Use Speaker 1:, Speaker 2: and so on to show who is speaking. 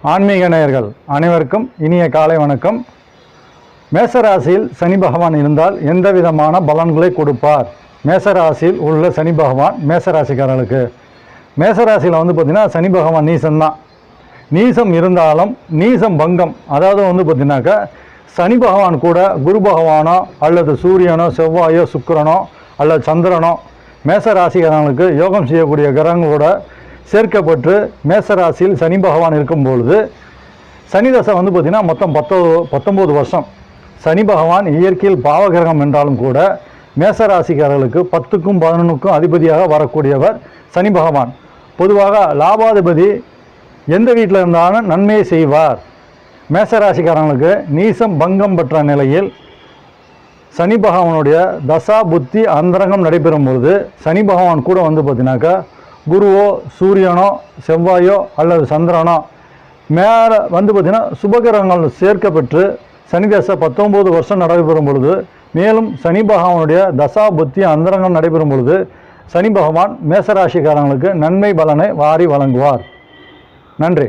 Speaker 1: ஆன்மீக நேயர்கள் அனைவருக்கும் இனிய காலை வணக்கம். மேசராசியில் சனி பகவான் இருந்தால் எந்த விதமான பலன்களை கொடுப்பார்? மேசராசியில் உள்ள சனி பகவான் மேசராசிக்காரர்களுக்கு, மேசராசியில் பார்த்திங்கன்னா சனி பகவான் நீசம்தான். நீசம் இருந்தாலும் நீசம் பங்கம், அதாவது பார்த்திங்கனாக்கா சனி பகவான் கூட குரு பகவானோ அல்லது சூரியனோ செவ்வாயோ சுக்கிரனோ அல்லது சந்திரனோ மேசராசிக்காரர்களுக்கு யோகம் செய்யக்கூடிய கிரகங்களோட சேர்க்கப்பட்டு மேசராசியில் சனி பகவான் இருக்கும்பொழுது சனி தசை பார்த்திங்கன்னா மொத்தம் 19 வருஷம். சனி பகவான் இயற்கையில் பாவகிரகம் என்றாலும் கூட மேசராசிக்காரர்களுக்கு 10க்கும் 11க்கும் அதிபதியாக வரக்கூடியவர் சனி பகவான். பொதுவாக லாபாதிபதி எந்த வீட்டில் இருந்தாலும் நன்மையை செய்வார். மேசராசிக்காரங்களுக்கு நீசம் பங்கம் பெற்ற நிலையில் சனி பகவானுடைய தசா புத்தி அந்தரங்கம் நடைபெறும் பொழுது சனி பகவான் கூட பார்த்தினாக்கா குருவோ சூரியனோ செவ்வாயோ அல்லது சந்திரனோ மேலே பார்த்திங்கன்னா சுபகிரகங்கள் சேர்க்கப்பட்டு சனி தசை 19 வருஷம் நடைபெறும் பொழுது, மேலும் சனி பகவானுடைய தசா புத்தி அந்தரங்கம் நடைபெறும் பொழுது சனி பகவான் மேசராசிக்காரங்களுக்கு நன்மை பலனை வாரி வழங்குவார். நன்றி.